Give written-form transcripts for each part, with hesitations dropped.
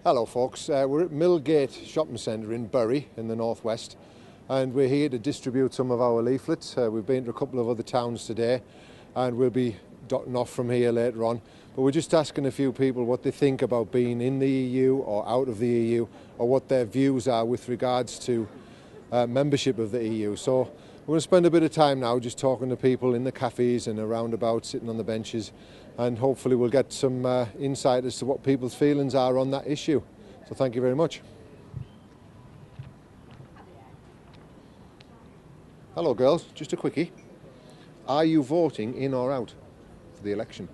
Hello folks, we're at Millgate Shopping Centre in Bury in the northwest, and we're here to distribute some of our leaflets. We've been to a couple of other towns today and we'll be dotting off from here later on, but we're just asking a few people what they think about being in the EU or out of the EU, or what their views are with regards to membership of the EU. So we're going to spend a bit of time now just talking to people in the cafes and around about, sitting on the benches, and hopefully we'll get some insight as to what people's feelings are on that issue. So thank you very much. Hello girls, just a quickie. Are you voting in or out for the election?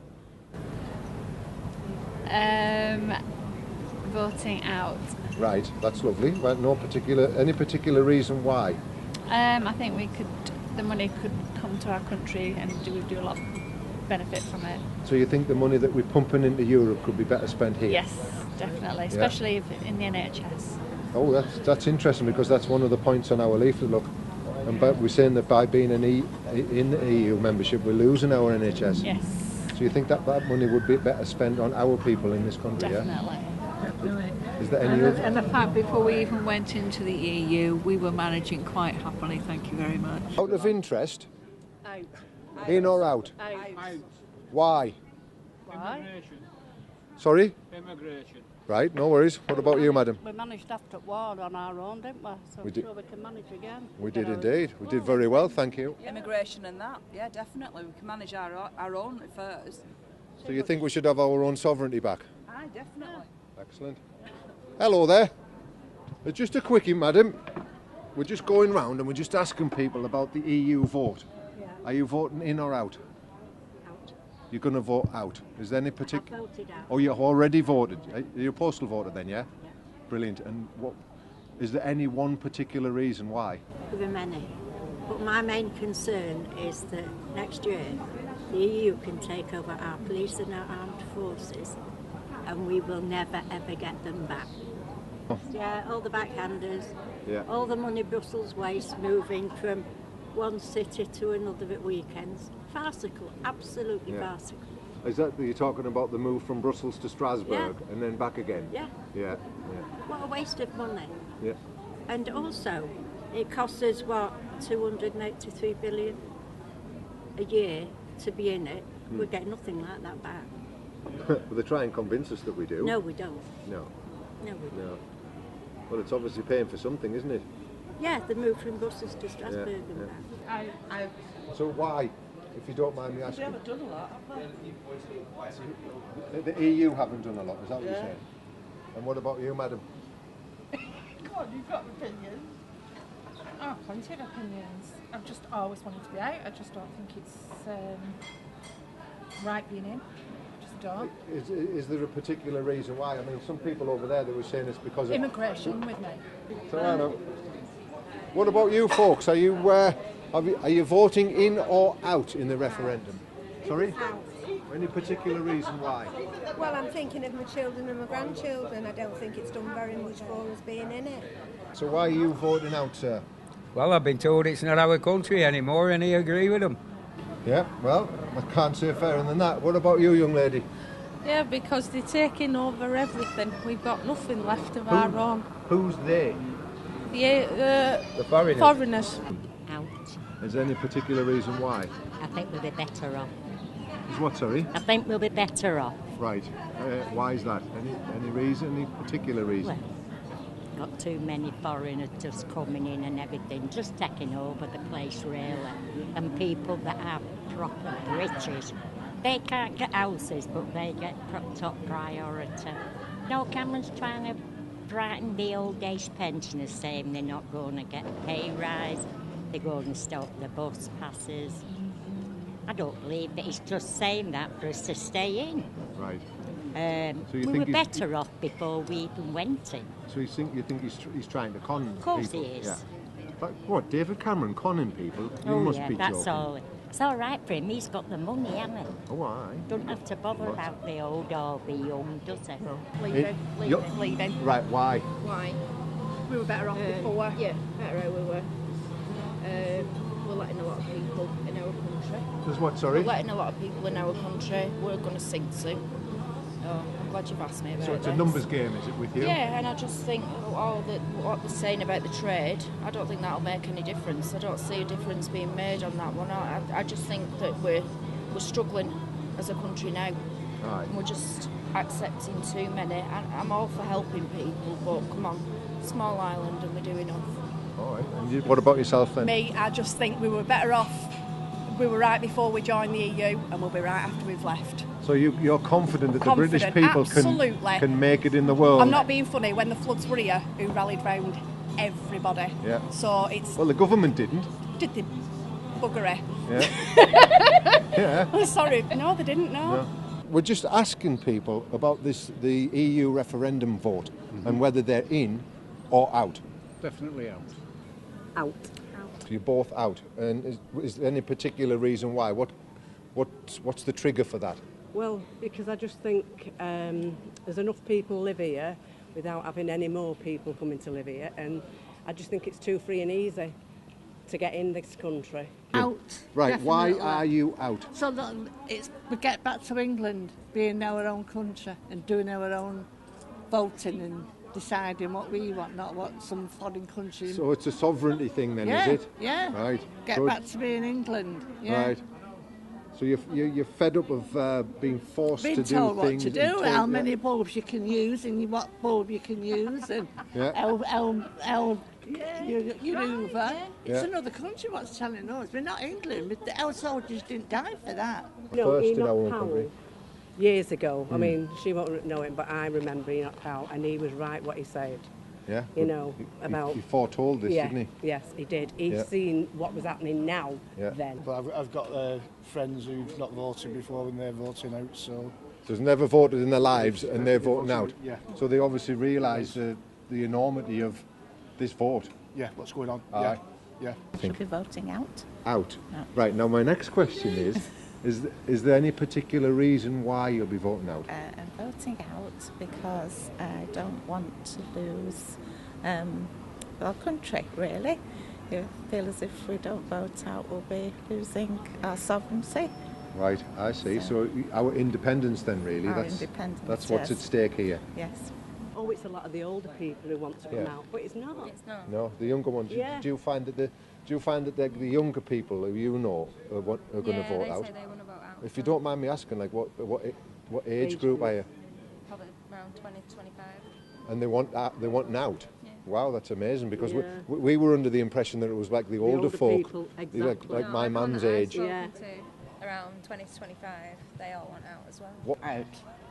Voting out. Right, that's lovely. Well, any particular reason why? I think the money could come to our country and we do a lot of benefit from it. So you think the money that we're pumping into Europe could be better spent here? Yes, definitely, especially in the NHS. Oh, that's interesting, because that's one of the points on our leaflet. Look, and we're saying that by being in the EU membership, we're losing our NHS. Yes. So you think that money would be better spent on our people in this country? Definitely. Yeah? Definitely. Is there any other? And the fact, before we even went into the EU, we were managing quite happily, thank you very much. Out of interest, Out. in or out? Out. Why? Immigration. Sorry? Immigration. Right, no worries. What about you, madam? We managed after war on our own, didn't we? So We I'm did. sure we can manage again. We did indeed. We did very well, thank you. Immigration and that, yeah, definitely. We can manage our own first. So you think we should have our own sovereignty back? Aye, definitely. Excellent. Hello there. Just a quickie, madam. We're just going round and we're just asking people about the EU vote. Yeah. Are you voting in or out? Out. You're going to vote out. Is there any I particular... voted out. Oh, you've already voted. You're a postal voter then, yeah? Yeah. Brilliant. And is there any one particular reason why? There are many, but my main concern is that next year the EU can take over our police and our armed forces, and we will never ever get them back. Oh. Yeah, all the backhanders, Yeah. all the money Brussels waste moving from one city to another at weekends. Farcical, absolutely Yeah. farcical. Is that you're talking about the move from Brussels to Strasbourg Yeah. and then back again? Yeah, Yeah. what a waste of money. Yeah. And also, it costs us, what, 283 billion a year to be in it. We get nothing like that back. Well, they try and convince us that we do. No, we don't. No. No, we don't. No. Well, it's obviously paying for something, isn't it? Yeah, the move from Brussels to Strasbourg and yeah. back. So why, if you don't mind me asking? We haven't done a lot, have we? The EU haven't done a lot, is that what you're saying? And what about you, madam? Come on, you've got opinions. Oh, plenty of opinions. I've just always wanted to be out. I just don't think it's right being in. I just don't. Is there a particular reason why? I mean, some people over there, they were saying it's because of... Immigration with me. So I know. What about you folks? Are you voting in or out in the referendum? Sorry? Any particular reason why? Well, I'm thinking of my children and my grandchildren. I don't think it's done very much for us being in it. So why are you voting out, sir? Well, I've been told it's not our country anymore, and I agree with them. Yeah, well, I can't say fairer than that. What about you, young lady? Yeah, because they're taking over everything. We've got nothing left of our own. Who's they? The foreigners. Foreigners. Out. Is there any particular reason why? I think we'll be better off. Is what, sorry? I think we'll be better off. Right. Why is that? Any reason? Any particular reason? Well, got too many foreigners just coming in and everything, just taking over the place really. And people that are proper British, they can't get houses, but they get top priority. No, Cameron's trying to frighten the old age pensioners, saying they're not going to get a pay rise, they're going to stop the bus passes. I don't believe that he's just saying that for us to stay in. Right. So we were better off before we even went in. So you think he's trying to con people? Of course he is. Yeah. But what, David Cameron conning people? You must be that's joking. all. It's all right for him. He's got the money, hasn't he? Oh, aye. Don't have to bother about the old or the young, does he? No. Leaving. Right, why? Why? We were better off before. Yeah, better how we were. We're letting a lot of people in our country. There's what, sorry? We're letting a lot of people in our country. We're going to sink soon. Oh. glad you've asked me about So it's this. a numbers game, is it, with you? Yeah, and I just think what they're saying about the trade, I don't think that'll make any difference. I don't see a difference being made on that one. I just think that we're struggling as a country now. Right. And we're just accepting too many. I'm all for helping people, but come on, small island and we're doing enough. All right. And what about yourself then? Me, I just think we were better off. We were right before we joined the EU, and we'll be right after we've left. So you're confident that the British people absolutely. can make it in the world? I'm not being funny. When the floods were here, who rallied round everybody? Yeah. So it's... Well, the government didn't. Did they? Buggery. Yeah. Yeah. Oh, sorry. No, they didn't, no. We're just asking people about the EU referendum vote and whether they're in or out. Definitely out. Out. So you're both out. And is there any particular reason why? What's the trigger for that? Well, because I just think there's enough people live here without having any more people coming to live here, and I just think it's too free and easy to get in this country. Out. Right, Definitely. why are you out? So that we get back to England, being our own country and doing our own voting and deciding what we want, not what some foreign country. So it's a sovereignty thing then, yeah, is it? Yeah. Right. Get Good. back to being England. Yeah. Right. So you're fed up of being forced Being to do told what things. to do, and how told- many bulbs you can use and what bulb you can use and Yeah. how you manoeuvre. It's Yeah. another country what's telling us. We're not England, but our soldiers didn't die for that. No, First in Enoch our own Powell, country. years ago, I mean, she won't know him, but I remember Enoch Powell, and he was right what he said. Yeah. You know, He about... foretold this, yeah, didn't he? yes, he did. He'd Yeah. seen what was happening now, Yeah. then. But I've got friends who've not voted before and they're voting out, so... So they've never voted in their lives and they're voting out. Yeah. So they obviously realise the enormity of this vote. Yeah, what's going on? Aye. Yeah. Should be voting out. Out. Right, now my next question is there any particular reason why you'll be voting out? I'm voting out because I don't want to lose our country, really. I feel as if we don't vote out, we'll be losing our sovereignty. Right, I see. So our independence then, really. Our that's independence, That's what's yes. at stake here. Yes. Oh, it's a lot of the older people who want to come Yeah. out, but it's not. It's not. No, the younger ones. Yeah. Do you find that the younger people who you know are going to vote out? Say they want to vote out. If you don't mind me asking, like what age group are you? Probably around 20 to 25. And they want out. Yeah. Wow, that's amazing because Yeah. we were under the impression that it was like the older folk, people, like exactly. my mum's age. Yeah. Around 20 to 25, they all want out as well. What, Out.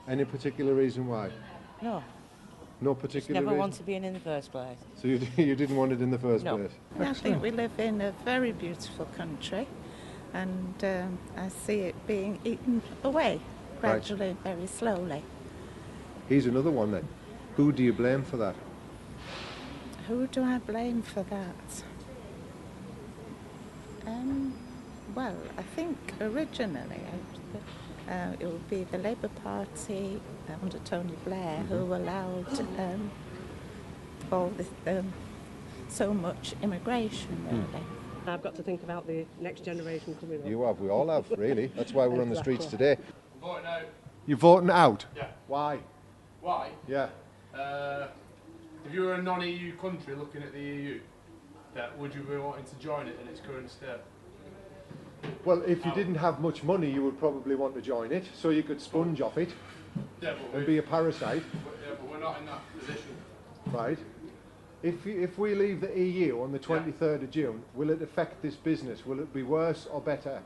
any particular reason why? No, No particular never reason. want to be in the first place. So you didn't want it in the first No. place. I think we live in a very beautiful country and I see it being eaten away gradually, very slowly. Here's another one then. Who do you blame for that? Who do I blame for that? Well, I think originally it would be the Labour Party under Tony Blair who allowed all this, so much immigration, really. I've got to think about the next generation coming up. You have, we all have, really. That's why we're on the streets today. Voting out. You're voting out? Yeah. Why? Why? Yeah. If you were a non-EU country looking at the EU, would you be wanting to join it in its current state? Well, if you didn't have much money, you would probably want to join it, so you could sponge off it Yeah, and be a parasite, but we're not in that position. right? If we leave the EU on the 23rd of June, will it affect this business? Will it be worse or better?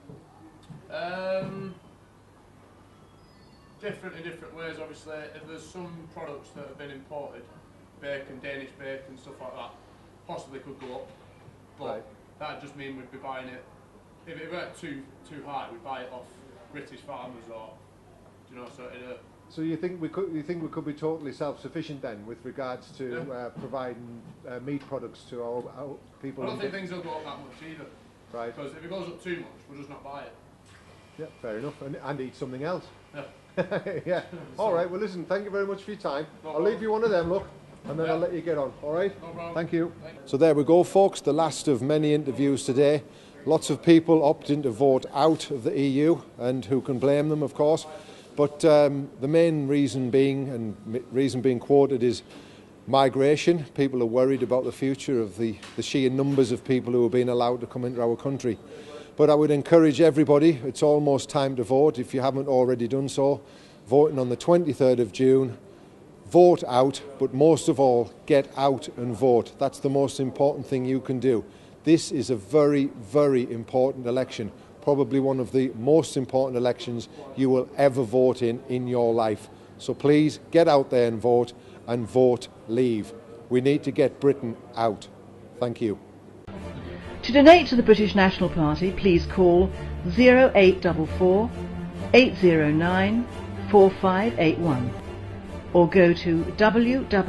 Different in different ways, obviously. If there's some products that have been imported, bacon, Danish bacon, stuff like that, possibly could go up. But Right. that'd just mean we'd be buying it. If it weren't too high, we'd buy it off British farmers or, you know, So you think we could be totally self-sufficient then with regards to providing meat products to our people? I don't think things will go up that much either. Right. Because if it goes up too much, we'll just not buy it. Yeah, fair enough, and eat something else. Yeah. Yeah. All right. Well, listen. Thank you very much for your time. No I'll problem. leave you one of them, look, and then I'll let you get on. All right. No problem. Thank you. So there we go, folks. The last of many interviews today. Lots of people opting to vote out of the EU, and who can blame them, of course. But the main reason being quoted is migration. People are worried about the future of the sheer numbers of people who are being allowed to come into our country. But I would encourage everybody, it's almost time to vote, if you haven't already done so, voting on the 23rd of June. Vote out, but most of all, get out and vote. That's the most important thing you can do. This is a very, very important election, probably one of the most important elections you will ever vote in your life. So please get out there and vote leave. We need to get Britain out. Thank you. To donate to the British National Party, please call 0844 809 4581 or go to www.bnp.org.uk